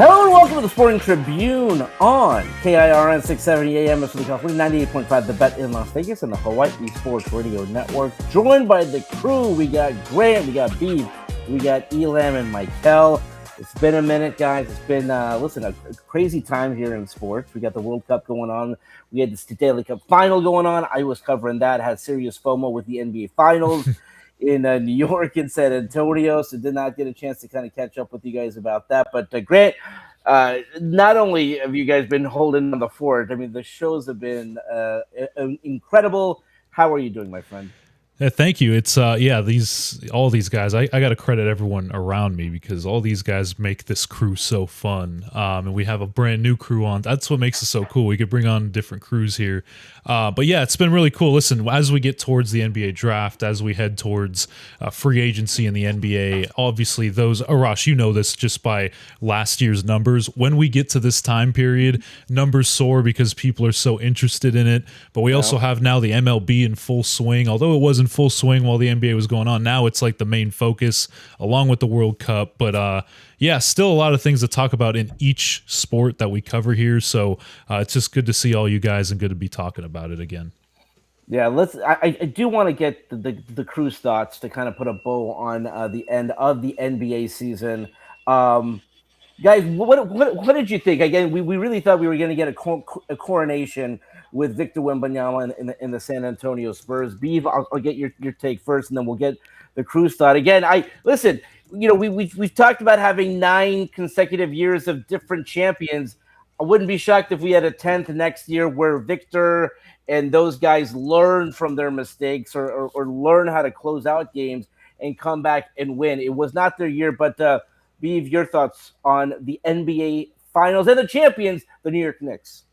Hello and welcome to the Sporting Tribune on KIRN 670 AM and California 98.5 The Bet in Las Vegas and the Hawaii Sports Radio Network. Joined by the crew, we got Grant, we got Beav, we got Elam and Mykell. It's been a minute, guys. It's been, a crazy time here in sports. We got the World Cup going on. We had the Stanley Cup Final going on. I was covering that. Had serious FOMO with the NBA Finals in New York and San Antonio, so did not get a chance to kind of catch up with you guys about that. But Grant, not only have you guys been holding on the fort, I mean, the shows have been incredible. How are you doing, my friend? Thank you. It's all these guys. I got to credit everyone around me because all these guys make this crew so fun. And we have a brand new crew on. That's what makes it so cool. We could bring on different crews here. But yeah, it's been really cool. Listen, as we get towards the NBA draft, as we head towards free agency in the NBA, obviously those, Arash, you know this just by last year's numbers. When we get to this time period, numbers soar because people are so interested in it. But we also have now the MLB in full swing, although it wasn't full swing while the NBA was going on. Now it's like the main focus along with the World Cup. But still a lot of things to talk about in each sport that we cover here. So it's just good to see all you guys and good to be talking about it again. Yeah, I do want to get the crew's thoughts to kind of put a bow on the end of the NBA season. Guys, what did you think? Again, we really thought we were going to get a coronation with Victor Wembanyama in the San Antonio Spurs. Beav, I'll get your take first, and then we'll get the crew's thought. Again, we've talked about having 9 consecutive years of different champions. I wouldn't be shocked if we had a 10th next year where Victor and those guys learn from their mistakes or learn how to close out games and come back and win. It was not their year, but Beav, your thoughts on the NBA Finals and the champions, the New York Knicks.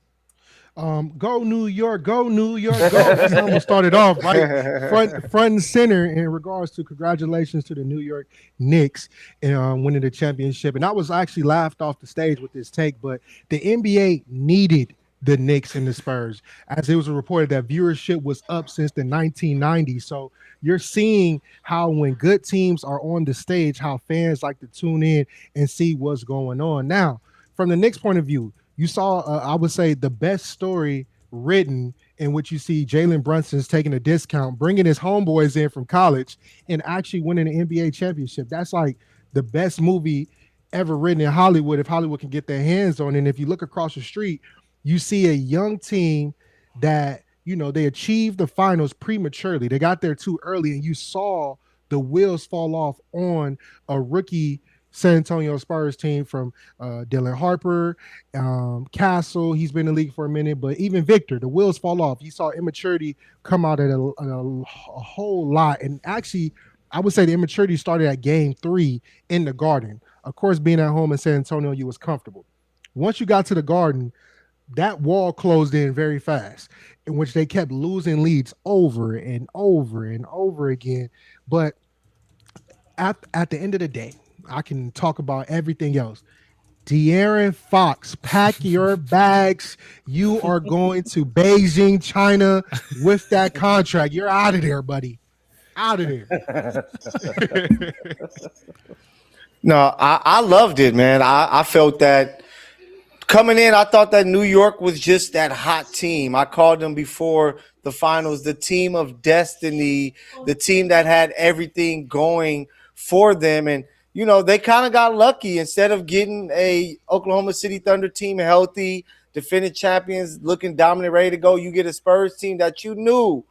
Go New York, go New York, go. That's how we started off, right? Front and center in regards to congratulations to the New York Knicks and winning the championship. And I was actually laughed off the stage with this take, but the NBA needed the Knicks and the Spurs, as it was reported that viewership was up since the 1990s. So you're seeing how when good teams are on the stage, how fans like to tune in and see what's going on. Now, from the Knicks' point of view, you saw, I would say, the best story written in which you see Jalen Brunson's taking a discount, bringing his homeboys in from college, and actually winning an NBA championship. That's like the best movie ever written in Hollywood, if Hollywood can get their hands on it. And if you look across the street, you see a young team that, they achieved the finals prematurely. They got there too early, and you saw the wheels fall off on a rookie San Antonio Spurs team from Dylan Harper, Castle. He's been in the league for a minute, but even Victor, the wheels fall off. You saw immaturity come out at a whole lot. And actually, I would say the immaturity started at game 3 in the Garden. Of course, being at home in San Antonio, you was comfortable. Once you got to the Garden, that wall closed in very fast, in which they kept losing leads over and over and over again. But at the end of the day, I can talk about everything else. De'Aaron Fox, pack your bags. You are going to Beijing, China with that contract. You're out of there, buddy. Out of there. No, I loved it, man. I felt that coming in, I thought that New York was just that hot team. I called them before the finals the team of destiny, the team that had everything going for them. And they kind of got lucky. Instead of getting a Oklahoma City Thunder team healthy, defending champions, looking dominant, ready to go, you get a Spurs team that you knew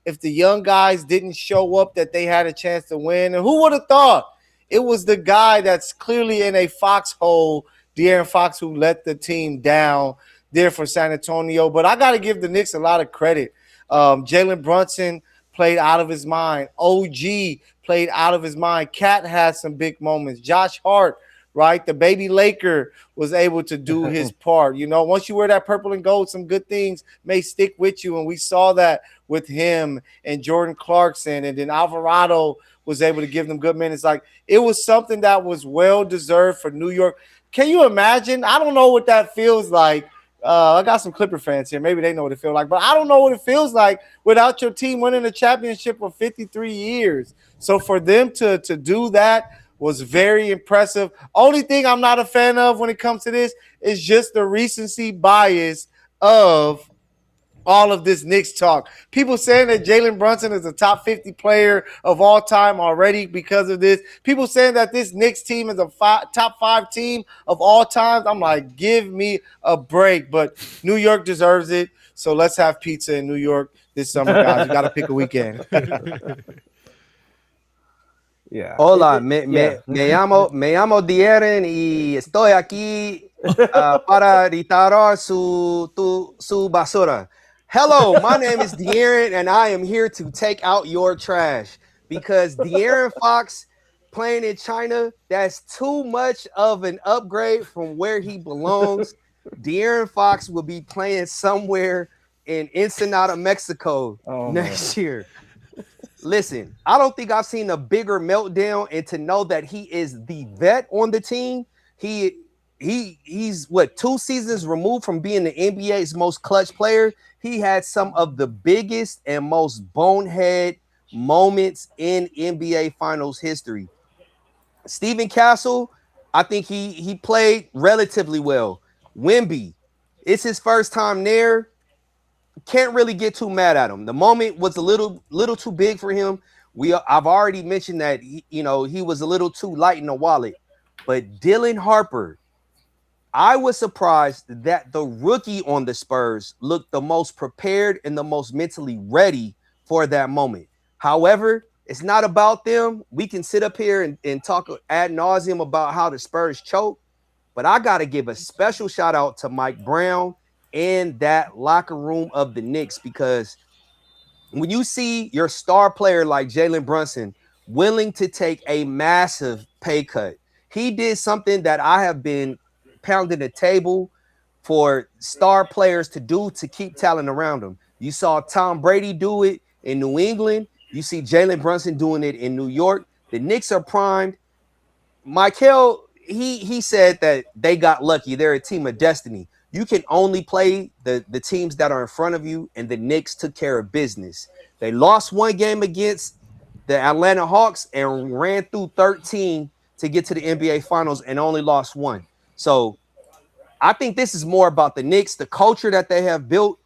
if the young guys didn't show up that they had a chance to win. And who would have thought it was the guy that's clearly in a foxhole, De'Aaron Fox, who let the team down there for San Antonio. But I got to give the Knicks a lot of credit. Jalen Brunson played out of his mind. OG played out of his mind. Cat had some big moments. Josh Hart, right? The baby Laker was able to do his part. Once you wear that purple and gold, some good things may stick with you. And we saw that with him and Jordan Clarkson. And then Alvarado was able to give them good minutes. Like, it was something that was well-deserved for New York. Can you imagine? I don't know what that feels like. I got some Clipper fans here. Maybe they know what it feels like, but I don't know what it feels like without your team winning a championship for 53 years. So for them to do that was very impressive. Only thing I'm not a fan of when it comes to this is just the recency bias of all of this Knicks talk. People saying that Jaylen Brunson is a top 50 player of all time already because of this. People saying that this Knicks team is a top 5 team of all times. I'm like, give me a break. But New York deserves it. So let's have pizza in New York this summer, guys. We got to pick a weekend. Yeah. Hola, me llamo Dieren y estoy aquí para retirar su basura. Hello, my name is De'Aaron, and I am here to take out your trash because De'Aaron Fox playing in China, that's too much of an upgrade from where he belongs. De'Aaron Fox will be playing somewhere in Ensenada, Mexico next year. Listen, I don't think I've seen a bigger meltdown, and to know that he is the vet on the team, he's what, 2 seasons removed from being the NBA's most clutch player. He had some of the biggest and most bonehead moments in NBA Finals history. Stephen Castle, I think he played relatively well. Wemby, it's his first time there. Can't really get too mad at him. The moment was a little too big for him. I've already mentioned that he was a little too light in the wallet. But Dylan Harper, I was surprised that the rookie on the Spurs looked the most prepared and the most mentally ready for that moment. However, it's not about them. We can sit up here and talk ad nauseum about how the Spurs choke, but I got to give a special shout out to Mike Brown and that locker room of the Knicks, because when you see your star player like Jaylen Brunson willing to take a massive pay cut, he did something that I have been pounding the table for star players to do to keep talent around them. You saw Tom Brady do it in New England. You see Jaylen Brunson doing it in New York. The Knicks are primed. Mykell, he said that they got lucky. They're a team of destiny. You can only play the teams that are in front of you, and the Knicks took care of business. They lost 1 game against the Atlanta Hawks and ran through 13 to get to the NBA Finals and only lost 1. So I think this is more about the Knicks, the culture that they have built,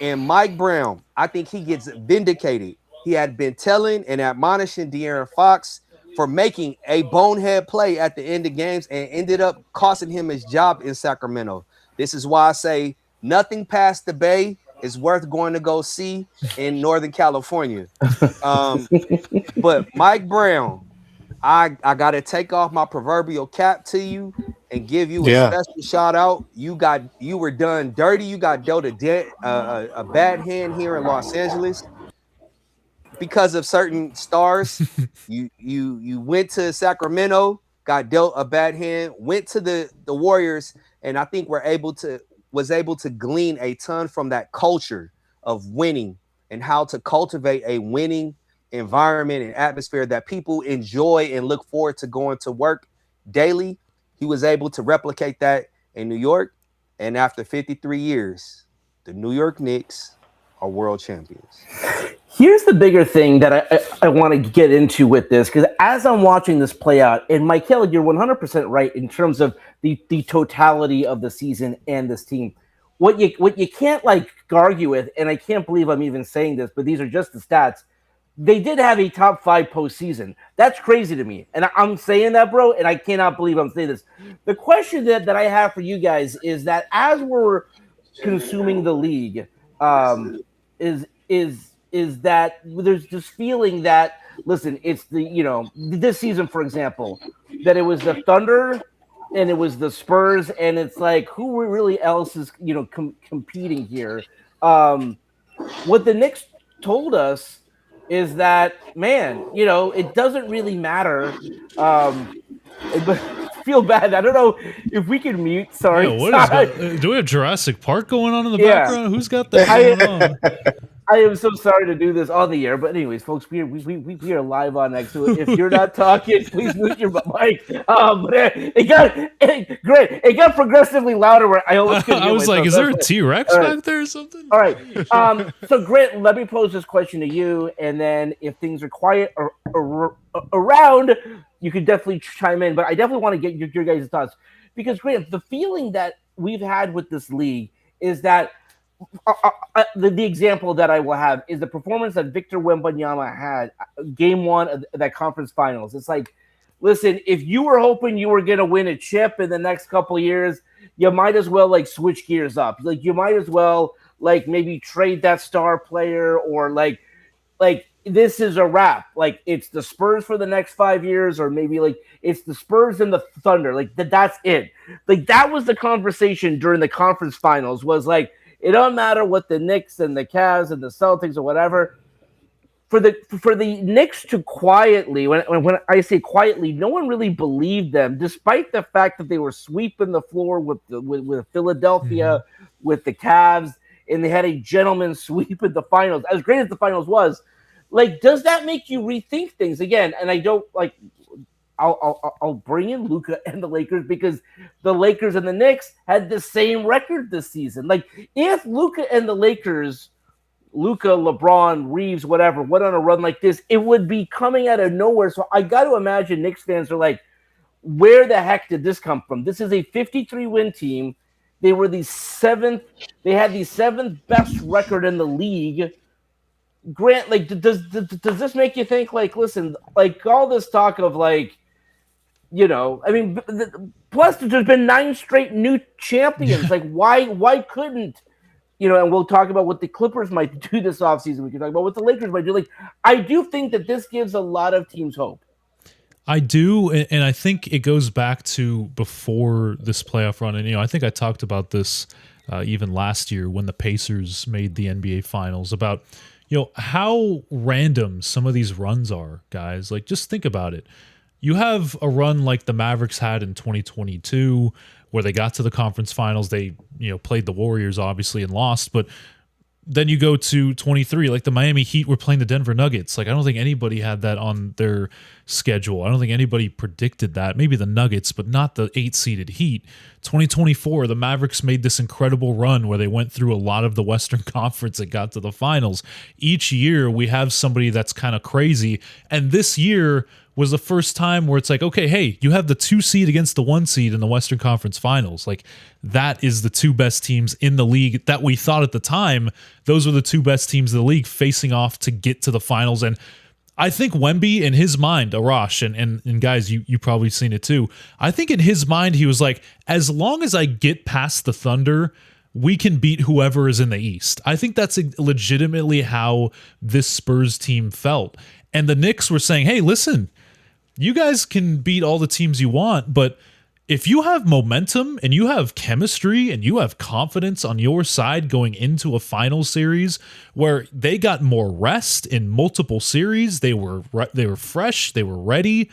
and Mike Brown. I think he gets vindicated. He had been telling and admonishing De'Aaron Fox for making a bonehead play at the end of games and ended up costing him his job in Sacramento. This is why I say nothing past the Bay is worth going to go see in Northern California. But Mike Brown, I got to take off my proverbial cap to you and give you a special shout out. You were done dirty. You got dealt a bad hand here in Los Angeles because of certain stars. You went to Sacramento, got dealt a bad hand, went to the Warriors, and I think was able to glean a ton from that culture of winning and how to cultivate a winning environment and atmosphere that people enjoy and look forward to going to work daily. He was able to replicate that in New York, and after 53 years, the New York Knicks are world champions. Here's the bigger thing that I want to get into with this, because as I'm watching this play out, and Mykell, you're 100% right in terms of the totality of the season and this team. What you can't argue with, and I can't believe I'm even saying this, but these are just the stats. They did have a top 5 postseason. That's crazy to me. And I'm saying that, bro, and I cannot believe I'm saying this. The question that I have for you guys is that as we're consuming the league, is that there's this feeling that, listen, it's this season, for example, that it was the Thunder and it was the Spurs, and it's like, who really else is, competing here? What the Knicks told us is that, man, it doesn't really matter. But feel bad. I don't know if we can mute. Sorry. Yeah, do we have Jurassic Park going on in the background? Who's got that going on? I am so sorry to do this on the air, but anyways, folks, we are live on X. So if you're not talking, please mute your mic. But great. It got progressively louder. Where I almost couldn't I hear was like, myself. is there a That's T-Rex All right. back there or something? All right. So Grant, let me pose this question to you, and then if things are quiet or around, you could definitely chime in. But I definitely want to get your guys' thoughts because Grant, the feeling that we've had with this league is that. The example that I will have is the performance that Victor Wembanyama had game one of that conference finals. It's like, listen, if you were hoping you were going to win a chip in the next couple of years, you might as well like switch gears up. Like you might as well like maybe trade that star player or like this is a wrap. Like it's the Spurs for the next 5 years, or maybe like it's the Spurs and the Thunder. Like that's it. Like that was the conversation during the conference finals was like, it don't matter what the Knicks and the Cavs and the Celtics or whatever. For the Knicks to quietly, when I say quietly, no one really believed them, despite the fact that they were sweeping the floor with Philadelphia, with the Cavs, and they had a gentleman's sweep in the finals. As great as the finals was, like, does that make you rethink things again? And I don't like. I'll bring in Luka and the Lakers because the Lakers and the Knicks had the same record this season. Like if Luka and the Lakers, Luka, LeBron, Reeves, whatever, went on a run like this, it would be coming out of nowhere. So I got to imagine Knicks fans are like, where the heck did this come from? This is a 53-win team. They were the seventh. They had the seventh best record in the league. Grant, like, does this make you think? Like, listen, like all this talk of like. You know, I mean, plus there's been 9 straight new champions. Like, why couldn't, you know, and we'll talk about what the Clippers might do this offseason. We can talk about what the Lakers might do. Like, I do think that this gives a lot of teams hope. I do, and I think it goes back to before this playoff run. And, you know, I think I talked about this even last year when the Pacers made the NBA Finals about, you know, how random some of these runs are, guys. Like, just think about it. You have a run like the Mavericks had in 2022 where they got to the conference finals. They, you know, played the Warriors obviously and lost, but then you go to 23, like the Miami Heat were playing the Denver Nuggets. Like I don't think anybody had that on their schedule. I don't think anybody predicted that. Maybe the Nuggets, but not the 8-seeded Heat. 2024, the Mavericks made this incredible run where they went through a lot of the Western Conference and got to the finals. Each year we have somebody that's kind of crazy, and this year was the first time where it's like, okay, hey, you have the 2 seed against the 1 seed in the Western Conference Finals. Like, that is the 2 best teams in the league that we thought at the time. Those were the 2 best teams in the league facing off to get to the finals. And I think Wemby, in his mind, Arash, and guys, you probably seen it too. I think in his mind, he was like, as long as I get past the Thunder, we can beat whoever is in the East. I think that's legitimately how this Spurs team felt. And the Knicks were saying, hey, listen, you guys can beat all the teams you want, but if you have momentum and you have chemistry and you have confidence on your side going into a final series where they got more rest in multiple series, they were fresh, they were ready,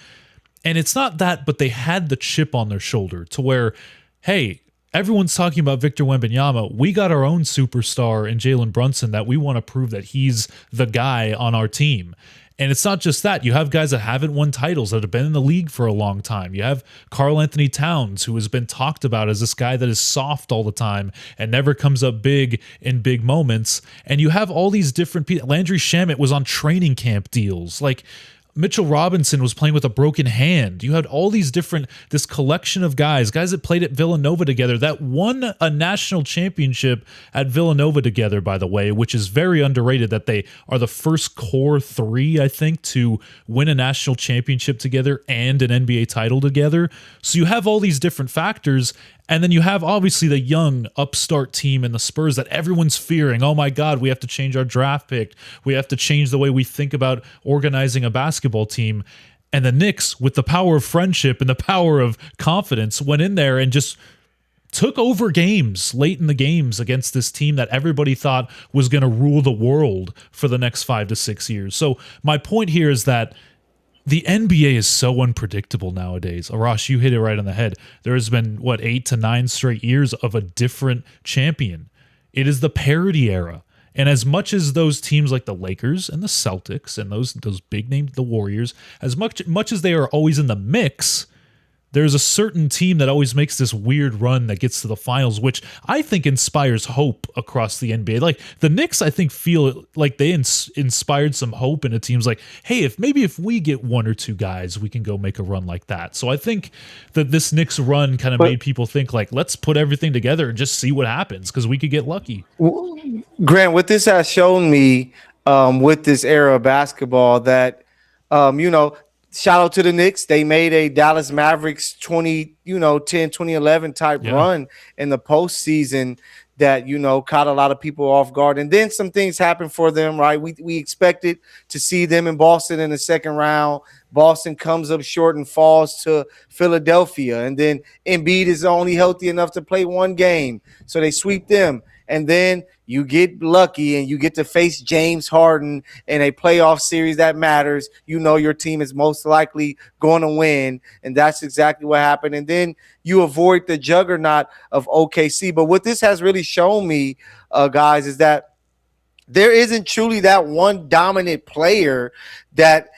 and it's not that, but they had the chip on their shoulder to where, hey, everyone's talking about Victor Wembanyama. We got our own superstar in Jalen Brunson that we want to prove that he's the guy on our team. And it's not just that. You have guys that haven't won titles that have been in the league for a long time. You have Karl-Anthony Towns, who has been talked about as this guy that is soft all the time and never comes up big in big moments. And you have all these different people. Landry Shamet was on training camp deals. Like, Mitchell Robinson was playing with a broken hand. You had all these different, this collection of guys that played at Villanova together, that won a national championship at Villanova together, by the way, which is very underrated that they are the first core 3, I think, to win a national championship together and an NBA title together. So you have all these different factors. And then you have obviously the young upstart team in the Spurs that everyone's fearing. Oh my God, we have to change our draft pick. We have to change the way we think about organizing a basketball team. And the Knicks, with the power of friendship and the power of confidence, went in there and just took over games late in the games against this team that everybody thought was going to rule the world for the next 5 to 6 years. So my point here is that the NBA is so unpredictable nowadays. Arash, you hit it right on the head. There has been, 8 to 9 straight years of a different champion. It is the parity era. And as much as those teams like the Lakers and the Celtics and those big names, the Warriors, as much as they are always in the mix, there's a certain team that always makes this weird run that gets to the finals, which I think inspires hope across the NBA. Like the Knicks, I think feel like they inspired some hope in a team's like, hey, if we get one or two guys, we can go make a run like that. So I think that this Knicks run kind of made people think like, let's put everything together and just see what happens because we could get lucky. Grant, what this has shown me with this era of basketball that, shout out to the Knicks. They made a Dallas Mavericks 2011 type run in the postseason that, caught a lot of people off guard. And then some things happened for them, right? We expected to see them in Boston in the second round. Boston comes up short and falls to Philadelphia. And then Embiid is only healthy enough to play one game. So they sweep them. And then you get lucky and you get to face James Harden in a playoff series that matters. Your team is most likely going to win, and that's exactly what happened. And then you avoid the juggernaut of OKC. But what this has really shown me, guys, is that there isn't truly that one dominant player that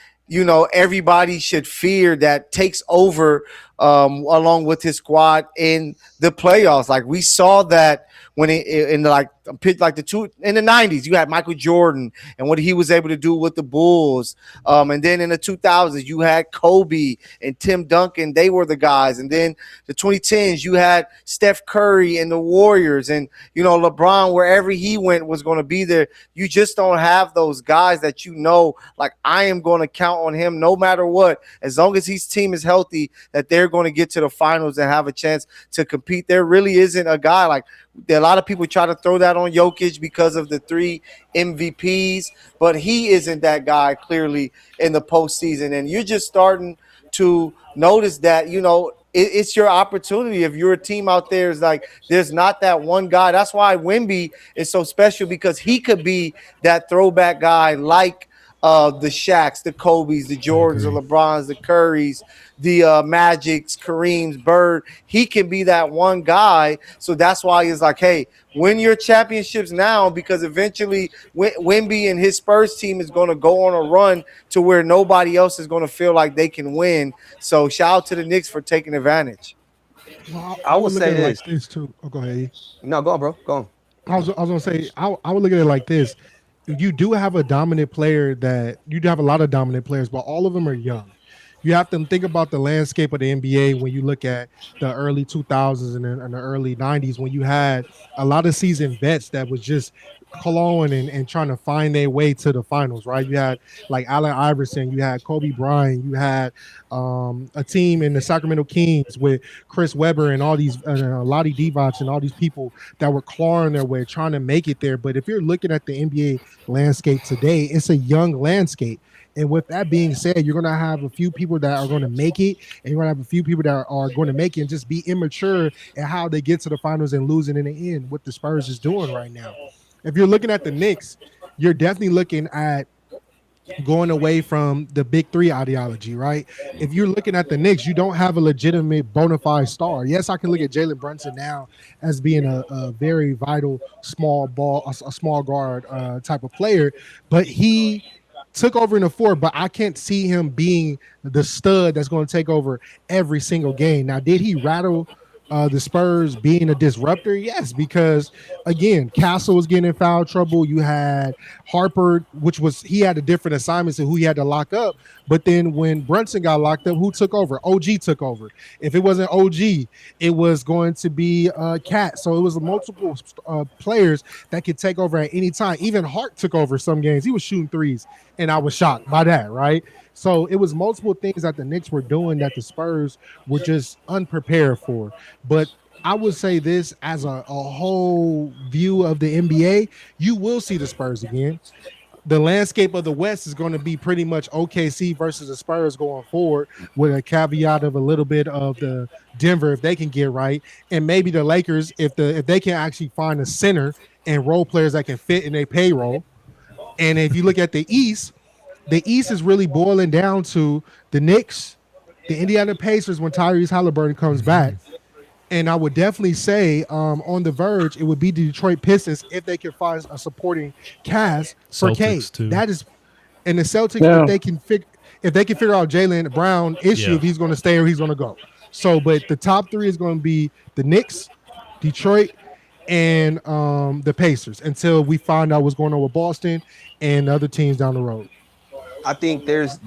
everybody should fear that takes over along with his squad in the playoffs. Like we saw that when in the 90s, you had Michael Jordan and what he was able to do with the Bulls. And then in the 2000s, you had Kobe and Tim Duncan. They were the guys. And then the 2010s, you had Steph Curry and the Warriors. And, LeBron, wherever he went, was going to be there. You just don't have those guys that like I am going to count on him no matter what. As long as his team is healthy, that they're going to get to the finals and have a chance to compete. There really isn't a guy like a lot of people try to throw that on Jokic because of the 3 MVPs, but he isn't that guy clearly in the postseason. And you're just starting to notice that, it's your opportunity. If you're a team out there, is like there's not that one guy. That's why Wemby is so special, because he could be that throwback guy like the Shaqs, the Kobes, the Jordans, the LeBrons, the Currys, the Magics, Kareems, Bird. He can be that one guy. So that's why it's like, hey, win your championships now, because eventually Wemby and his Spurs team is going to go on a run to where nobody else is going to feel like they can win. So shout out to the Knicks for taking advantage. Well, I would say this. like this too. Oh, go ahead. No, go on, bro. Go on. I was going to say, I would look at it like this. You do have a dominant player you do have a lot of dominant players, but all of them are young. You have to think about the landscape of the NBA when you look at the early 2000s and the early 90s, when you had a lot of seasoned vets that was just clawing and trying to find their way to the finals, right? You had like Allen Iverson, you had Kobe Bryant, you had a team in the Sacramento Kings with Chris Webber and all these Lottie Divac and all these people that were clawing their way, trying to make it there. But if you're looking at the NBA landscape today, it's a young landscape. And with that being said, you're going to have a few people that are going to make it, and you're going to have a few people that are going to make it and just be immature in how they get to the finals and losing in the end, what the Spurs is doing right now. If you're looking at the Knicks, you're definitely looking at going away from the big 3 ideology, right? If you're looking at the Knicks, you don't have a legitimate bona fide star. Yes, I can look at Jalen Brunson now as being a very vital small guard type of player, but he took over in the 4, but I can't see him being the stud that's going to take over every single game. Now, did he rattle the Spurs being a disruptor? Yes, because again, Castle was getting in foul trouble. You had Harper, he had a different assignments and who he had to lock up. But then when Brunson got locked up, who took over? OG took over. If it wasn't OG, it was going to be Cat. So it was multiple players that could take over at any time. Even Hart took over some games. He was shooting threes, and I was shocked by that, right? So it was multiple things that the Knicks were doing that the Spurs were just unprepared for. But I would say this as a whole view of the NBA, you will see the Spurs again. The landscape of the West is going to be pretty much OKC versus the Spurs going forward, with a caveat of a little bit of the Denver if they can get right, and maybe the Lakers if they can actually find a center and role players that can fit in their payroll. And if you look at the East is really boiling down to the Knicks, the Indiana Pacers when Tyrese Halliburton comes back, And I would definitely say on the verge, it would be the Detroit Pistons if they could find a supporting cast for K. Celtics, too. That is, and the Celtics, Yeah. if they can figure out Jaylen Brown issue, Yeah. if he's going to stay or he's going to go. So, but the top three is going to be the Knicks, Detroit, and the Pacers until we find out what's going on with Boston and other teams down the road. I think there's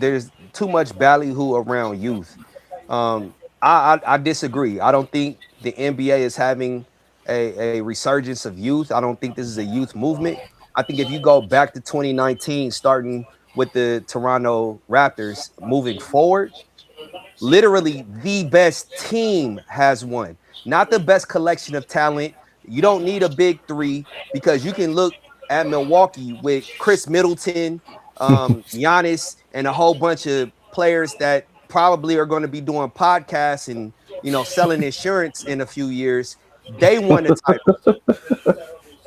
too much ballyhoo around youth. I disagree. I don't think the NBA is having a resurgence of youth. I don't think this is a youth movement. I think if you go back to 2019, starting with the Toronto Raptors, moving forward, literally the best team has won. Not the best collection of talent. You don't need a big three because you can look at Milwaukee with Chris Middleton, Giannis, and a whole bunch of players that probably are going to be doing podcasts and selling insurance in a few years. They won the title.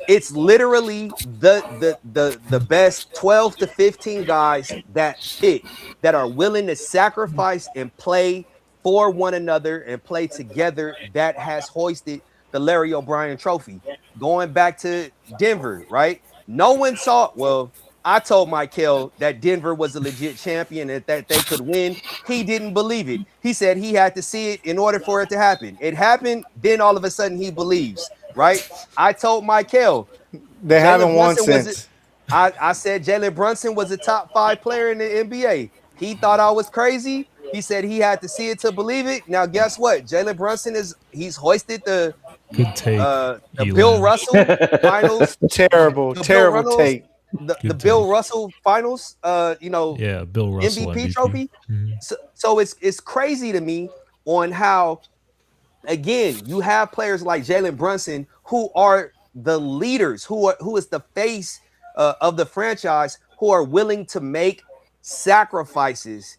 It's literally the best 12 to 15 guys that fit, that are willing to sacrifice and play for one another and play together, that has hoisted the Larry O'Brien trophy. Going back to Denver, right? No one saw, well, I told Mykell that Denver was a legit champion and that they could win. He didn't believe it. He said he had to see it in order for it to happen. It happened, then all of a sudden he believes, right? I told Mykell They haven't won since. I said Jalen Brunson was a top 5 player in the NBA. He thought I was crazy. He said he had to see it to believe it. Now, guess what? Jalen Brunson he's hoisted the Good take. the Elam. Bill Russell finals. Terrible take. The Bill Russell finals, Yeah, Bill Russell MVP trophy. Mhm. So it's crazy to me on how, again, you have players like Jalen Brunson who are the leaders, who is the face of the franchise, who are willing to make sacrifices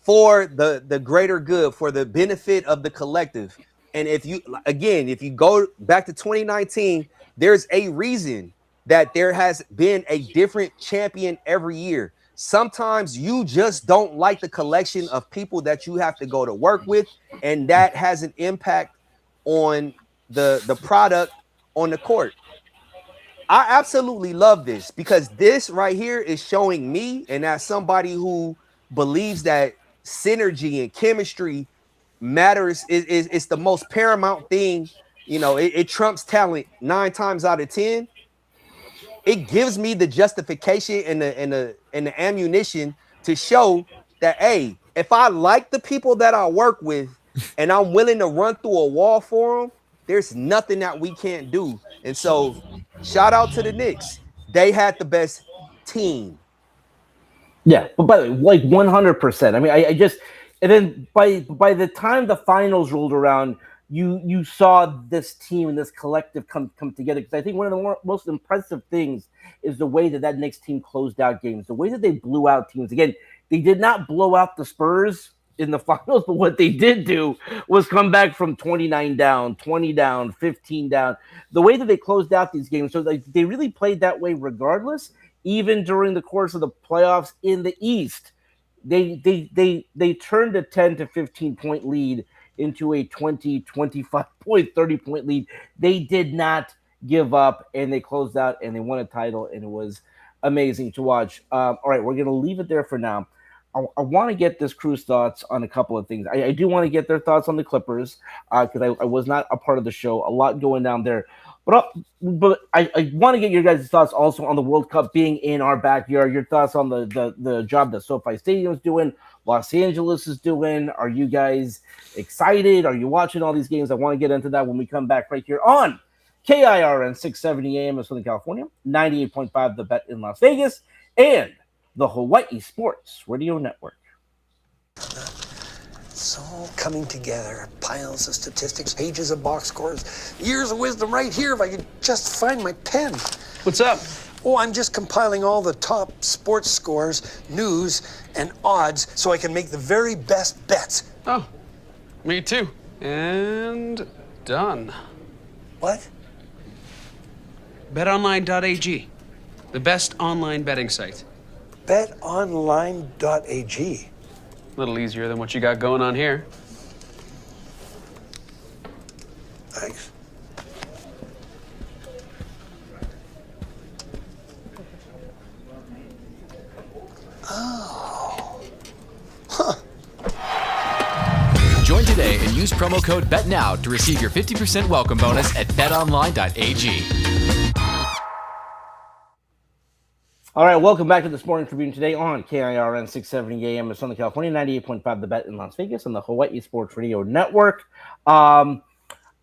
for the greater good, for the benefit of the collective. And if you go back to 2019, there's a reason that there has been a different champion every year. Sometimes you just don't like the collection of people that you have to go to work with, and that has an impact on the product on the court. I absolutely love this because this right here is showing me, and as somebody who believes that synergy and chemistry matters, is the most paramount thing. It trumps talent 9 times out of 10. It gives me the justification and the ammunition to show that, hey, if I like the people that I work with and I'm willing to run through a wall for them, there's nothing that we can't do. And so shout out to the Knicks. They had the best team. Yeah, but by the way, like 100%. I mean, I just, and then by the time the finals rolled around, you saw this team and this collective come together. Because I think one of the most impressive things is the way that Knicks team closed out games, the way that they blew out teams. Again, they did not blow out the Spurs in the finals, but what they did do was come back from 29 down, 20 down, 15 down. The way that they closed out these games, so they really played that way regardless. Even during the course of the playoffs in the East, they turned a 10 to 15 point lead into a 20, 25 point, 30 point lead. They did not give up, and they closed out and they won a title, and it was amazing to watch. All right, we're going to leave it there for now. I want to get this crew's thoughts on a couple of things. I do want to get their thoughts on the Clippers because I was not a part of the show. A lot going down there. But I want to get your guys' thoughts also on the World Cup being in our backyard. Your thoughts on the job that SoFi Stadium is doing, Los Angeles is doing. Are you guys excited? Are you watching all these games? I want to get into that when we come back right here on KIRN 670 AM in Southern California, 98.5 The Bet in Las Vegas, and the Hawaii Sports Radio Network. It's all coming together. Piles of statistics, pages of box scores, years of wisdom right here if I could just find my pen. What's up? Oh, I'm just compiling all the top sports scores, news, and odds so I can make the very best bets. Oh, me too. And done. What? BetOnline.ag, the best online betting site. BetOnline.ag. A little easier than what you got going on here. Thanks. Oh. Huh. Join today and use promo code BETNOW to receive your 50% welcome bonus at betonline.ag. All right, welcome back to the Sporting Tribune today on KIRN 670 AM in Southern California, 98.5 The Bet in Las Vegas, on the Hawaii Sports Radio Network.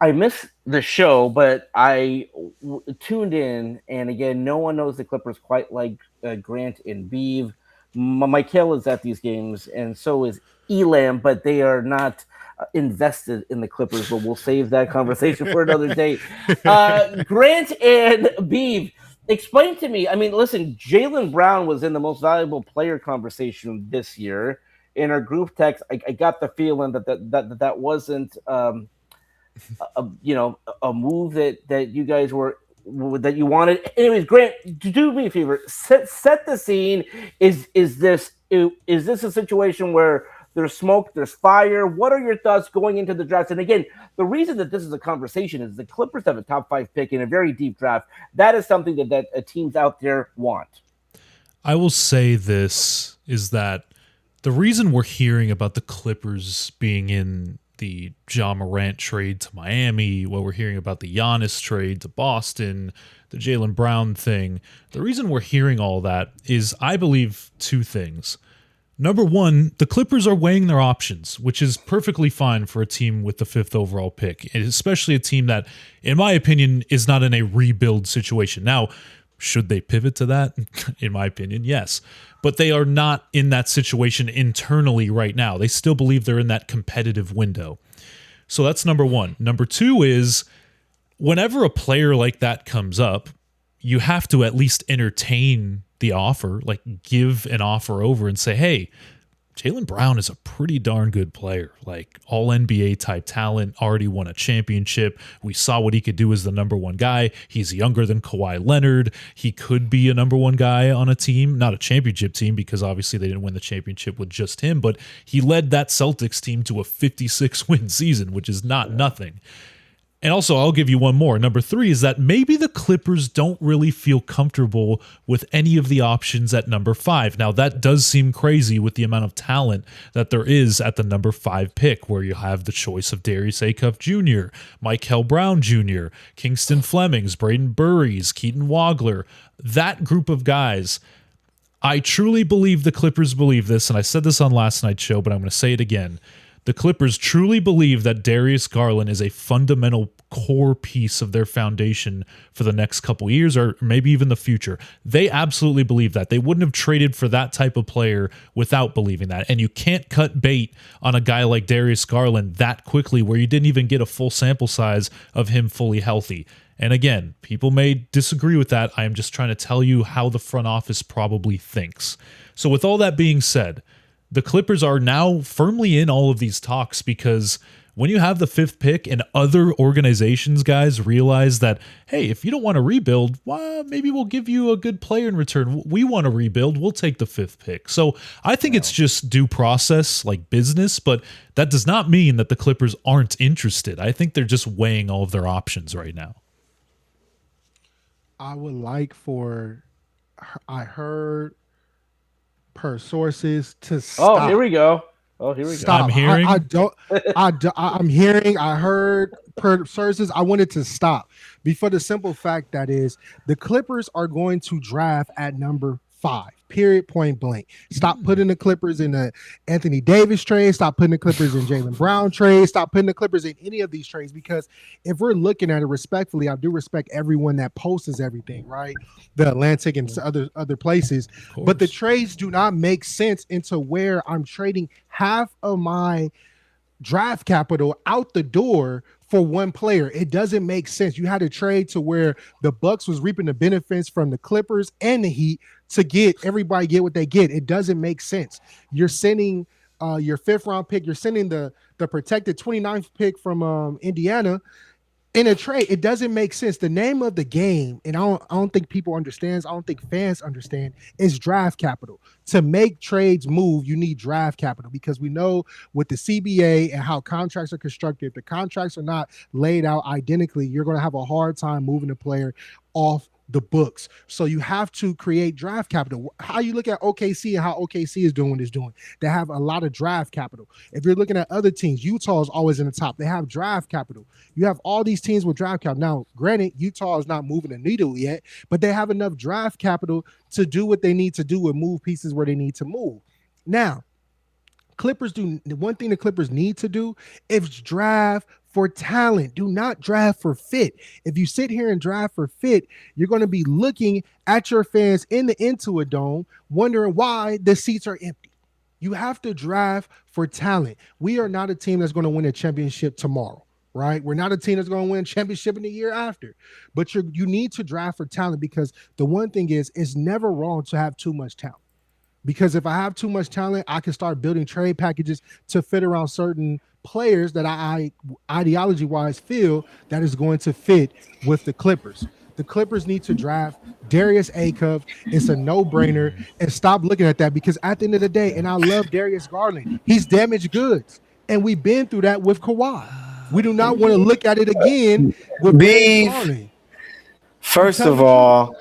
I missed the show, but I tuned in, and again, no one knows the Clippers quite like Grant and Beav. Mykell is at these games, and so is ELamb, but they are not invested in the Clippers, but we'll save that conversation for another day. Grant and Beav, explain to me. I mean, listen, Jaylen Brown was in the most valuable player conversation this year. In our group text, I got the feeling that wasn't a move that you guys were that you wanted. Anyways, Grant, do me a favor. Set the scene. Is this a situation where there's smoke, there's fire? What are your thoughts going into the draft? And again, the reason that this is a conversation is the Clippers have a top 5 pick in a very deep draft. That is something that teams out there want. I will say this is that the reason we're hearing about the Clippers being in the Ja Morant trade to Miami, what we're hearing about the Giannis trade to Boston, the Jaylen Brown thing, the reason we're hearing all that is, I believe, 2 things. Number one, the Clippers are weighing their options, which is perfectly fine for a team with the 5th overall pick, and especially a team that, in my opinion, is not in a rebuild situation. Now, should they pivot to that? In my opinion, yes. But they are not in that situation internally right now. They still believe they're in that competitive window. So that's number one. Number 2 is, whenever a player like that comes up, you have to at least entertain the offer, like give an offer over and say, hey, Jaylen Brown is a pretty darn good player, like all NBA type talent, already won a championship. We saw what he could do as the number 1 guy. He's younger than Kawhi Leonard. He could be a number 1 guy on a team, not a championship team, because obviously they didn't win the championship with just him, but he led that Celtics team to a 56-win season, which is not nothing. And also, I'll give you one more. Number 3 is that maybe the Clippers don't really feel comfortable with any of the options at number 5. Now, that does seem crazy with the amount of talent that there is at the number 5 pick, where you have the choice of Darius Acuff Jr., Mykell Brown Jr., Kingston Flemings, Braden Burries, Keaton Wagler. That group of guys, I truly believe the Clippers believe this, and I said this on last night's show, but I'm going to say it again. The Clippers truly believe that Darius Garland is a fundamental core piece of their foundation for the next couple years, or maybe even the future. They absolutely believe that. They wouldn't have traded for that type of player without believing that. And you can't cut bait on a guy like Darius Garland that quickly, where you didn't even get a full sample size of him fully healthy. And again, people may disagree with that. I am just trying to tell you how the front office probably thinks. So with all that being said, the Clippers are now firmly in all of these talks, because when you have the 5th pick and other organizations, guys, realize that, hey, if you don't want to rebuild, well, maybe we'll give you a good player in return. We want to rebuild. We'll take the 5th pick. So I think it's just due process, like business, but that does not mean that the Clippers aren't interested. I think they're just weighing all of their options right now. I would like for, I heard per sources to stop. Oh, here we go. Stop. I'm hearing. I'm hearing. I heard per sources. I wanted to stop, for the simple fact that is the Clippers are going to draft at number 5. Period. Point blank. Stop putting the Clippers in the Anthony Davis trade. Stop putting the Clippers in Jaylen Brown trade. Stop putting the Clippers in any of these trades, because if we're looking at it respectfully, I do respect everyone that posts everything, right? The Atlantic and other places, but the trades do not make sense into where I'm trading half of my draft capital out the door for one player. It doesn't make sense. You had to trade to where the Bucks was reaping the benefits from the Clippers and the Heat to get everybody get what they get. It doesn't make sense. You're sending your 5th round pick. You're sending the protected 29th pick from Indiana. in a trade, it doesn't make sense. The name of the game, and I don't think people understands. I don't think fans understand, is draft capital. To make trades move, you need draft capital because we know with the CBA and how contracts are constructed, if the contracts are not laid out identically, you're going to have a hard time moving a player off the books. So you have to create draft capital. How you look at OKC and how OKC is doing. They have a lot of draft capital. If you're looking at other teams, Utah is always in the top. They have draft capital. You have all these teams with draft capital. Now, granted, Utah is not moving the needle yet, but they have enough draft capital to do what they need to do and move pieces where they need to move. Now, Clippers do one thing the Clippers need to do is draft for talent. Do not draft for fit. If you sit here and draft for fit, you're going to be looking at your fans in the Intuit Dome, wondering why the seats are empty. You have to draft for talent. We are not a team that's going to win a championship tomorrow, right? We're not a team that's going to win a championship in the year after. But you need to draft for talent because the one thing is, it's never wrong to have too much talent. Because if I have too much talent, I can start building trade packages to fit around certain players that I ideology-wise feel that is going to fit with the Clippers. The Clippers need to draft Darius Acuff. It's a no-brainer. And stop looking at that because at the end of the day, and I love Darius Garland, he's damaged goods. And we've been through that with Kawhi. We do not want to look at it again with Darius Garland. First of all,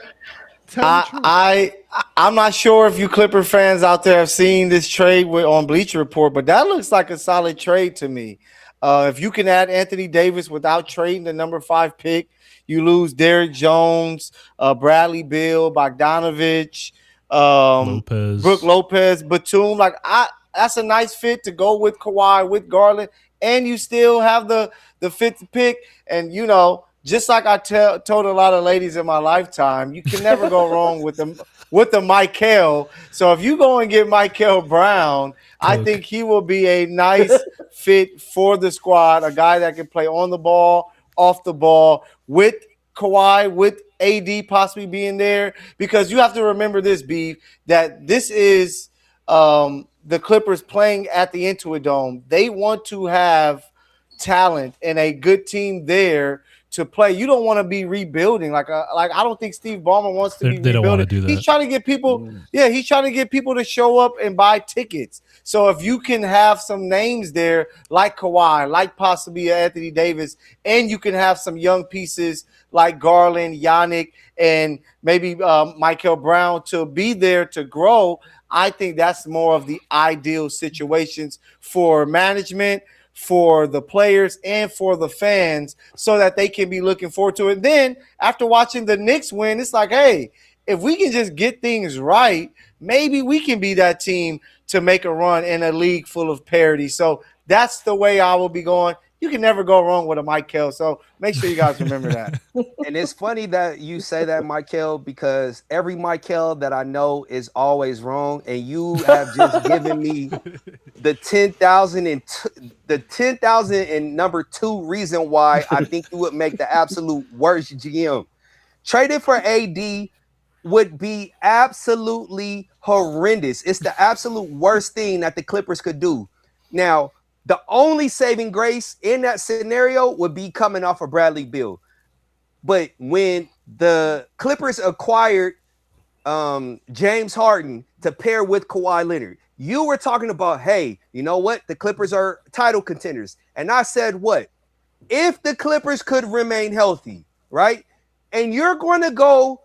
I'm not sure if you Clipper fans out there have seen this trade on Bleacher Report, but that looks like a solid trade to me. If you can add Anthony Davis without trading the number 5 pick, you lose Derrick Jones, Bradley Beal, Bogdanovich, Brook Lopez, Batum. That's a nice fit to go with Kawhi, with Garland, and you still have the 5th pick. And just like I told a lot of ladies in my lifetime, you can never go wrong with the Mykell. So if you go and get Mykell Brown, I think he will be a nice fit for the squad, a guy that can play on the ball, off the ball, with Kawhi, with AD possibly being there. Because you have to remember this, Beav, that this is the Clippers playing at the Intuit Dome. They want to have talent and a good team there to play. You don't want to be rebuilding. I don't think Steve Ballmer wants to be rebuilding. Don't want to do that. He's trying to get people, he's trying to get people to show up and buy tickets. So if you can have some names there like Kawhi, like possibly Anthony Davis, and you can have some young pieces like Garland, Yannick, and maybe Mykell Brown to be there to grow, I think that's more of the ideal situations for management, for the players, and for the fans, so that they can be looking forward to it. And then after watching the Knicks win, it's like, hey, if we can just get things right, maybe we can be that team to make a run in a league full of parity. So that's the way I will be going. You can never go wrong with a Mykell. So make sure you guys remember that. And it's funny that you say that, Mykell, because every Mykell that I know is always wrong. And you have just given me the 10,000 and number 2 reason why I think you would make the absolute worst GM. Trading for AD would be absolutely horrendous. It's the absolute worst thing that the Clippers could do. Now, the only saving grace in that scenario would be coming off of Bradley Beal. But when the Clippers acquired James Harden to pair with Kawhi Leonard, you were talking about, hey, you know what? The Clippers are title contenders. And I said, what? If the Clippers could remain healthy, right? And you're going to go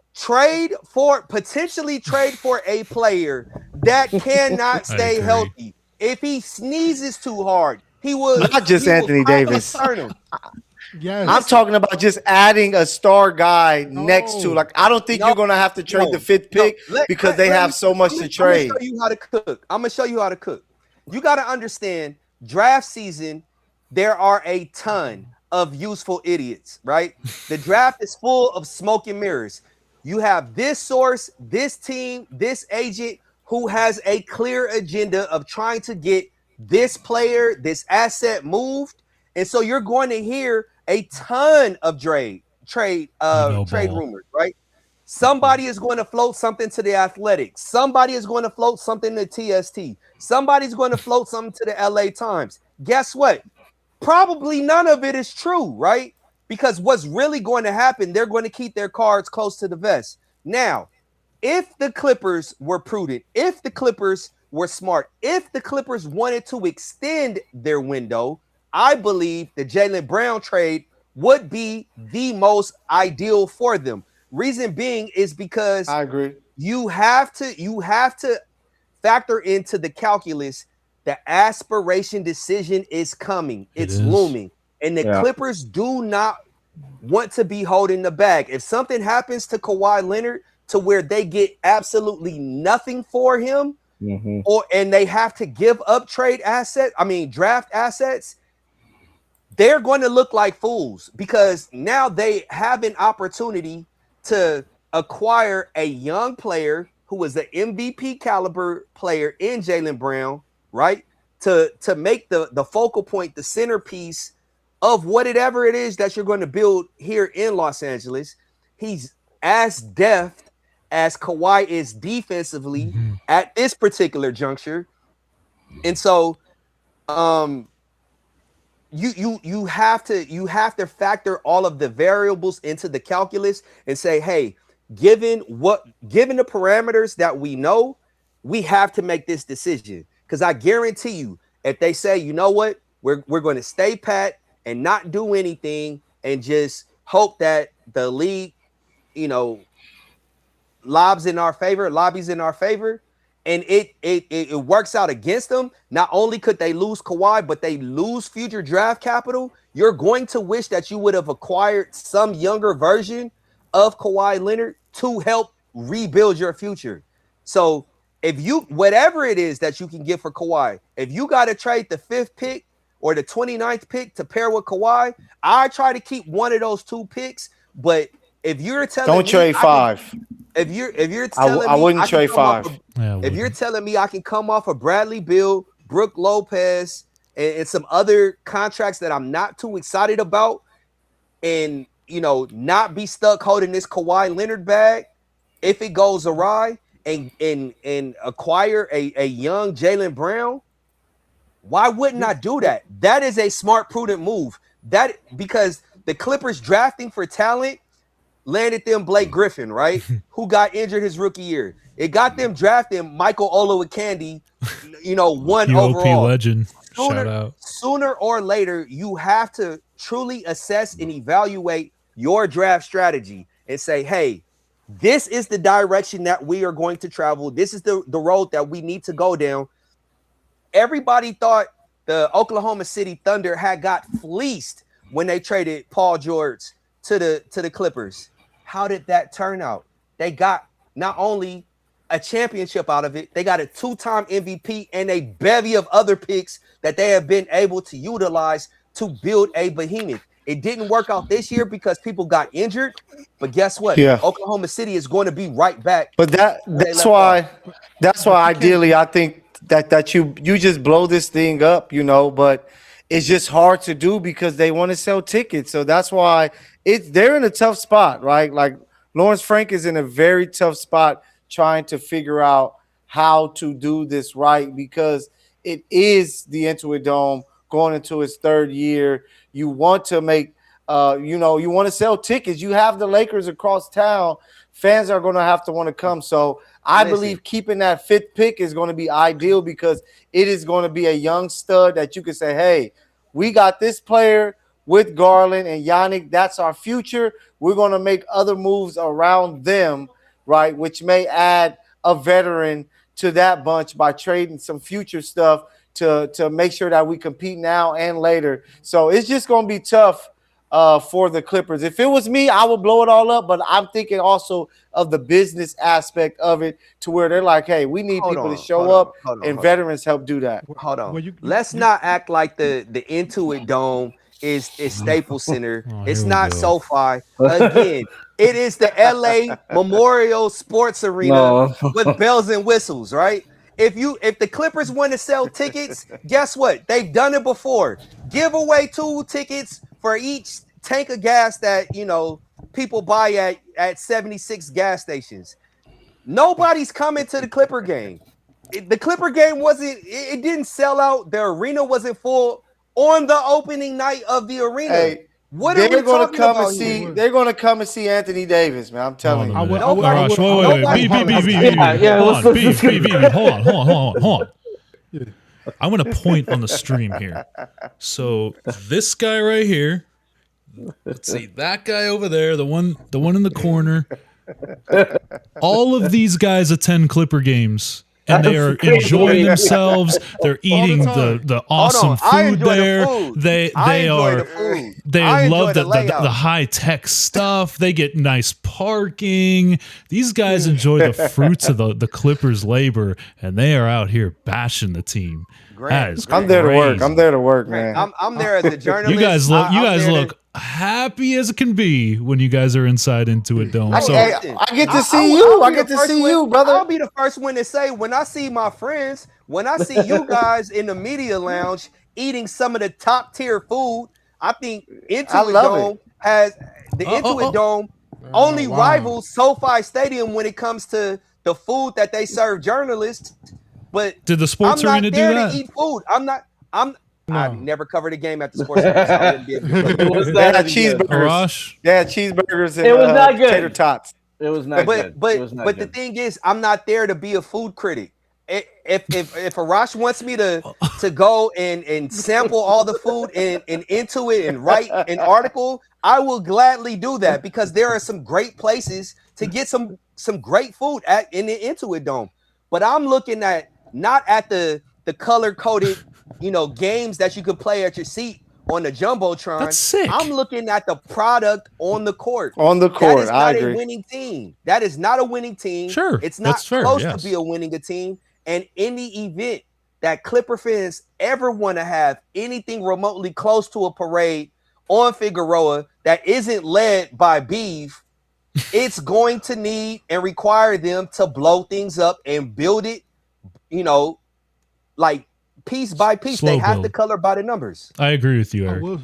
potentially trade for a player that cannot stay healthy. If he sneezes too hard, he will not just Anthony Davis. Yes. I'm talking about just adding a star guy next to. I don't think you're going to have to trade the 5th pick because they have so much to trade. I'm going to show you how to cook. I'm going to show you how to cook. You got to understand, draft season, there are a ton of useful idiots, right? The draft is full of smoke and mirrors. You have this source, this team, this agent who has a clear agenda of trying to get this player, this asset moved. And so you're going to hear a ton of trade rumors, right? Somebody is going to float something to the Athletics. Somebody is going to float something to TST. Somebody's going to float something to the LA Times. Guess what? Probably none of it is true, right? Because what's really going to happen, they're going to keep their cards close to the vest. Now, if the Clippers were prudent, if the Clippers were smart, if the Clippers wanted to extend their window, I believe the Jaylen Brown trade would be the most ideal for them. Reason being is because I agree. You have to factor into the calculus. The aspiration decision is coming. It's looming. And the Clippers do not want to be holding the bag. If something happens to Kawhi Leonard to where they get absolutely nothing for him, and they have to give up draft assets, they're going to look like fools because now they have an opportunity to acquire a young player who is an MVP caliber player in Jaylen Brown, right? To make the focal point, the centerpiece of whatever it is that you're going to build here in Los Angeles. He's as deft as Kawhi is defensively at this particular juncture. And so you have to factor all of the variables into the calculus and say, hey, given the parameters that we know, we have to make this decision. Because I guarantee you, if they say, you know what, we're going to stay pat and not do anything and just hope that the league, lobbies in our favor, and it works out against them. Not only could they lose Kawhi, but they lose future draft capital. You're going to wish that you would have acquired some younger version of Kawhi Leonard to help rebuild your future. So if whatever it is that you can get for Kawhi, if you got to trade the 5th pick or the 29th pick to pair with Kawhi, I try to keep one of those 2 picks. But if you're telling don't trade 5. If you're telling I wouldn't trade 5. If you're telling me I can come off of Bradley Beal, Brook Lopez, and some other contracts that I'm not too excited about, and not be stuck holding this Kawhi Leonard bag if it goes awry, and acquire a young Jaylen Brown, why wouldn't I do that? That is a smart, prudent move. Because the Clippers drafting for talent landed them Blake Griffin, right? Who got injured his rookie year. It got them drafting Mykell Mathieu, 1 overall. Legend. Shout out. Sooner or later, you have to truly assess and evaluate your draft strategy and say, hey, this is the direction that we are going to travel. This is the road that we need to go down. Everybody thought the Oklahoma City Thunder had got fleeced when they traded Paul George to the Clippers. How did that turn out? They got not only a championship out of it, they got a 2-time MVP and a bevy of other picks that they have been able to utilize to build a behemoth. It didn't work out this year because people got injured, but guess what? Yeah. Oklahoma City is going to be right back. But that's why ideally I think that you just blow this thing up, but it's just hard to do because they want to sell tickets. So that's why they're in a tough spot, right? Like Lawrence Frank is in a very tough spot trying to figure out how to do this right because it is the Intuit Dome going into its 3rd year. You want to make, you want to sell tickets. You have the Lakers across town. Fans are going to have to want to come. So I believe keeping that 5th pick is going to be ideal because it is going to be a young stud that you can say, hey, we got this player with Garland and Yannick. That's our future. We're going to make other moves around them, right, which may add a veteran to that bunch by trading some future stuff to make sure that we compete now and later. So it's just going to be tough for the Clippers. If it was me, I would blow it all up, but I'm thinking also of the business aspect of it to where they're like, hey, we need people to show up, and veterans help do that. Hold on. Let's not act like the Intuit Dome is Staples Center. It's not SoFi. Again, it is the LA Memorial Sports Arena with bells and whistles, right? If the Clippers want to sell tickets, guess what? They've done it before. Give away 2 tickets for each tank of gas that people buy at 76 gas stations. Nobody's coming to the Clipper game. The Clipper game didn't sell out. The arena wasn't full on the opening night of the arena. Hey, What are we talking about here? They're gonna come and see Anthony Davis, man. I'm telling you. Arash, wait. Hold on. I want to point on the stream here. So this guy right here. Let's see, that guy over there, the one in the corner. All of these guys attend Clipper games, and they are enjoying themselves. They're eating the awesome food there. They love the high tech stuff. They get nice parking. These guys enjoy the fruits of the Clippers' labor, and they are out here bashing the team. I'm there to work. I'm there to work, man. I'm there as a journalist. You guys look happy as it can be when you guys are inside Intuit Dome. I get to see you. I get to see you, brother. I'll be the first one to say, when I see my friends, when I see you guys in the media lounge eating some of the top tier food, I think Intuit Dome has the Intuit Dome only rivals SoFi Stadium when it comes to the food that they serve journalists. But did the sports arena do that? To eat food. I've never covered a game at the sports arena. So I wouldn't be able to cheeseburgers. Yeah, cheeseburgers and it was not good. Tater tots. It was not good. But the thing is, I'm not there to be a food critic. If Arash wants me to go and sample all the food and Intuit and write an article, I will gladly do that, because there are some great places to get some great food in the Intuit Dome. But I'm looking at not at the color-coded, games that you can play at your seat on the Jumbotron. That's sick. I'm looking at the product on the court. On the court, that is not a winning team. That is not a winning team. Sure, it's not fair, supposed to be a winning team. And any event that Clipper fans ever want to have anything remotely close to a parade on Figueroa that isn't led by Beav, it's going to need and require them to blow things up and build it, like piece by piece. They have to color by the numbers. I agree with you, Eric.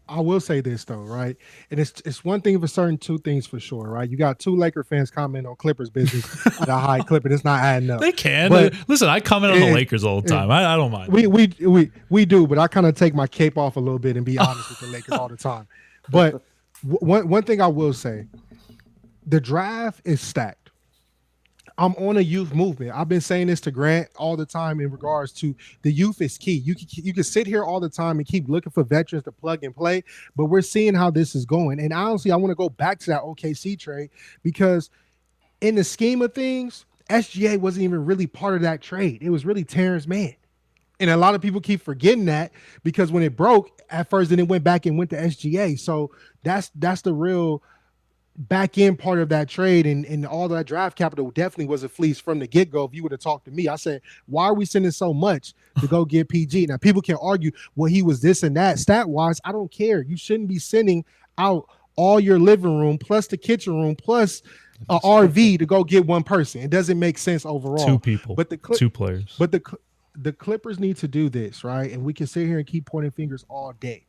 I will say this though, right? And it's one thing for certain, two things for sure, right? You got two Laker fans comment on Clippers business at a high clip, and it's not adding up. They can. But listen, I comment on the Lakers all the time. I don't mind. We do, but I kind of take my cape off a little bit and be honest with the Lakers all the time. But one thing I will say, the draft is stacked. I'm on a youth movement. I've been saying this to Grant all the time in regards to the youth is key. You can sit here all the time and keep looking for veterans to plug and play, but we're seeing how this is going. And honestly, I want to go back to that OKC trade, because in the scheme of things, SGA wasn't even really part of that trade. It was really Terrence Mann. And a lot of people keep forgetting that, because when it broke at first, then it went back and went to SGA. So that's the real back end part of that trade, and all that draft capital definitely was a fleece from the get-go. If you would have talked to me, I said, why are we sending so much to go get PG? Now, people can argue, well, he was this and that. Stat-wise, I don't care. You shouldn't be sending out all your living room plus the kitchen room plus a RV to go get one person. It doesn't make sense overall. Two people, but two players. But the Clippers need to do this, right? And we can sit here and keep pointing fingers all day.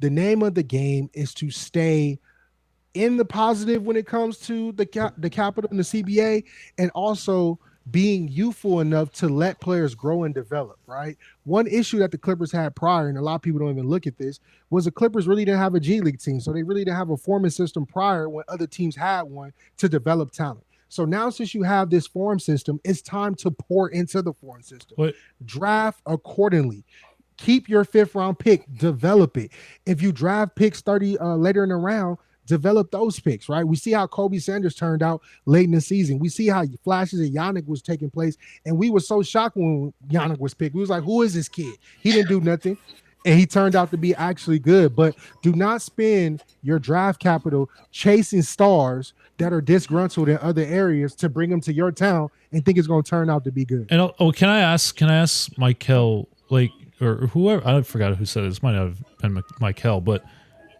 The name of the game is to stay in the positive when it comes to the capital and the CBA, and also being youthful enough to let players grow and develop, right? One issue that the Clippers had prior, and a lot of people don't even look at this, was the Clippers really didn't have a G League team. So they really didn't have a forming system prior when other teams had one to develop talent. So now, since you have this form system, it's time to pour into the form system. What? Draft accordingly. Keep your 5th round pick, develop it. If you draft picks 30 later in the round, develop those picks, right? We see how Kobe Sanders turned out late in the season. We see how flashes of Giannis was taking place, and we were so shocked when Giannis was picked. We was like, who is this kid? He didn't do nothing, and he turned out to be actually good. But do not spend your draft capital chasing stars that are disgruntled in other areas to bring them to your town and think it's going to turn out to be good. And can I ask Mykell, or whoever, I forgot who said it. This might have been Mykell, but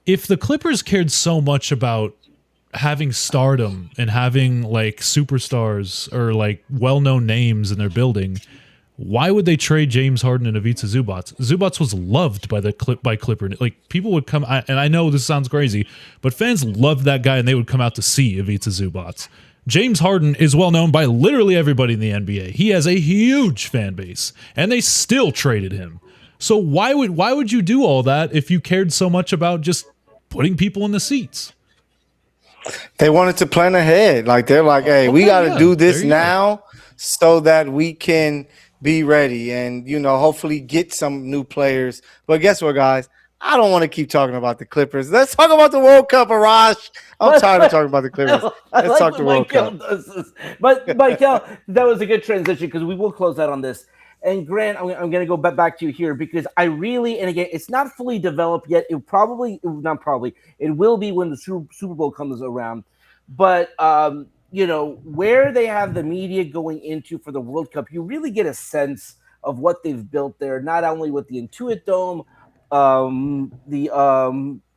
if the Clippers cared so much about having stardom and having superstars or well-known names in their building, why would they trade James Harden and Ivica Zubac? Zubac was loved by Clipper. People would come, and I know this sounds crazy, but fans loved that guy, and they would come out to see Ivica Zubac. James Harden is well known by literally everybody in the NBA. He has a huge fan base, and they still traded him. So why would you do all that if you cared so much about just putting people in the seats. They wanted to plan ahead. Like they're like, hey, we got to do this now so that we can be ready and, hopefully get some new players. But guess what, guys? I don't want to keep talking about the Clippers. Let's talk about the World Cup, Arash. I'm tired of talking about the Clippers. Let's talk the World Cup. But Mykell, that was a good transition because we will close out on this. And Grant, I'm going to go back to you here because I really, and again, it's not fully developed yet. It will be when the Super Bowl comes around. But, where they have the media going into for the World Cup, you really get a sense of what they've built there, not only with the Intuit Dome, the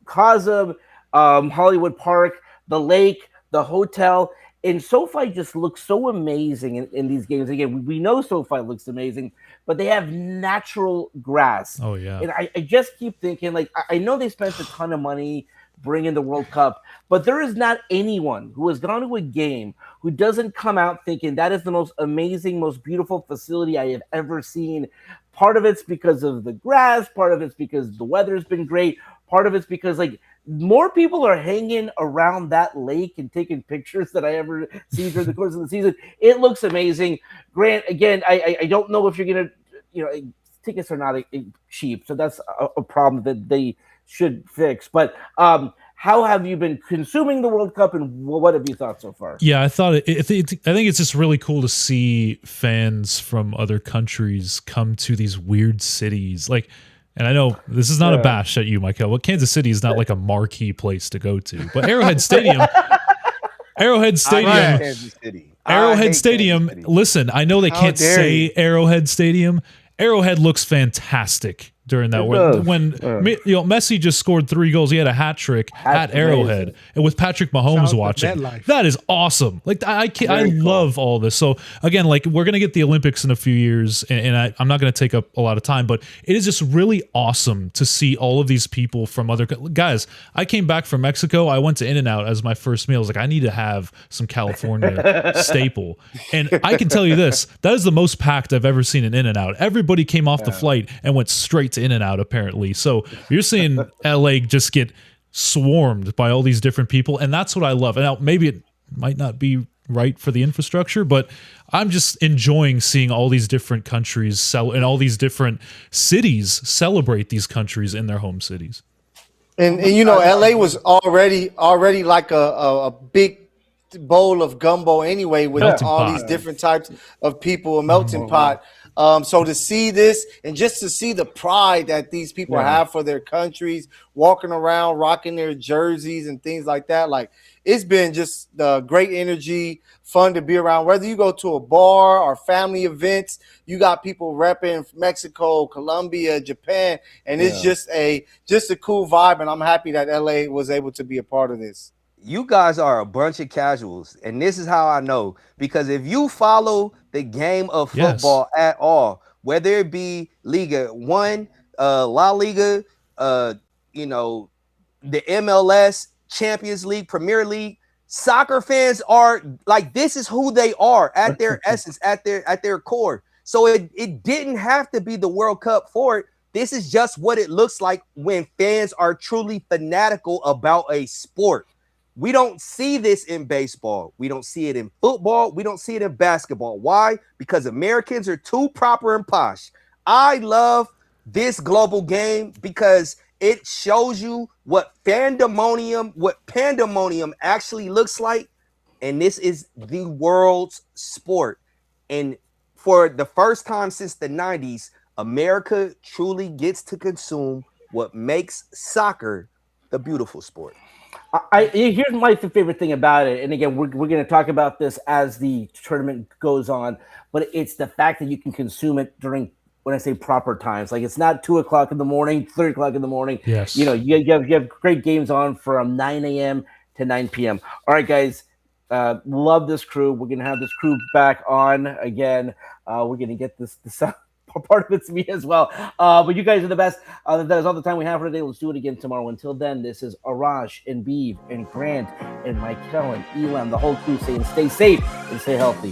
Cosm, Hollywood Park, the lake, the hotel. And SoFi just looks so amazing in these games. Again, we know SoFi looks amazing, but they have natural grass. Oh, yeah. And I just keep thinking, like, I know they spent a ton of money bringing the World Cup, but there is not anyone who has gone to a game who doesn't come out thinking that is the most amazing, most beautiful facility I have ever seen. Part of it's because of the grass. Part of it's because the weather's been great. Part of it's because, like, more people are hanging around that lake and taking pictures than I ever see during the course of the season. It looks amazing. Grant, again, I don't know if you're going to, tickets are not cheap, so that's a problem that they should fix. But how have you been consuming the World Cup, and what have you thought so far? Yeah, I thought I think it's just really cool to see fans from other countries come to these weird cities. Like, and I know this is not a bash at you, Mykell, but Kansas City is not like a marquee place to go to. But Arrowhead Stadium, listen, I know they can't say Arrowhead Stadium. Arrowhead looks fantastic during that when Messi just scored 3 goals. He had a hat trick at Arrowhead, and with Patrick Mahomes watching, that is awesome. Like I love all this. So again, like we're gonna get the Olympics in a few years, and I'm not gonna take up a lot of time, but it is just really awesome to see all of these people from other guys. I came back from Mexico. I went to In-N-Out as my first meal. I was like, I need to have some California staple, and I can tell you this: that is the most packed I've ever seen an In-N-Out. Everybody came off the flight and went straight to In-N-Out, apparently. So you're seeing LA just get swarmed by all these different people, and that's what I love. And now maybe it might not be right for the infrastructure, but I'm just enjoying seeing all these different countries and all these different cities celebrate these countries in their home cities. And LA was already like a big bowl of gumbo anyway, with all these different types of people, a melting pot. So to see this and just to see the pride that these people have for their countries, walking around, rocking their jerseys and things like that, like it's been just the great energy, fun to be around. Whether you go to a bar or family events, you got people repping Mexico, Colombia, Japan, and it's just a cool vibe. And I'm happy that LA was able to be a part of this. You guys are a bunch of casuals, and this is how I know, because if you follow the game of football at all, whether it be Liga 1, La Liga, the MLS, Champions League, Premier League, soccer fans are like, this is who they are at their essence, at their core. So it didn't have to be the World Cup for it. This is just what it looks like when fans are truly fanatical about a sport. We don't see this in baseball. We don't see it in football. We don't see it in basketball. Why? Because Americans are too proper and posh. I love this global game because it shows you what pandemonium actually looks like. And this is the world's sport. And for the first time since the 90s, America truly gets to consume what makes soccer the beautiful sport. Here's my favorite thing about it, and again, we're going to talk about this as the tournament goes on, but it's the fact that you can consume it during, when I say proper times, like it's not 2:00 in the morning, 3:00 in the morning. Yes, you have great games on from 9 a.m. to 9 p.m. All right, guys, love this crew. We're going to have this crew back on again. We're going to get this part of it's me as well. But you guys are the best. That is all the time we have for today. Let's do it again tomorrow. Until then, this is Arash and Beav and Grant and Mykell and Elam, the whole crew saying stay safe and stay healthy.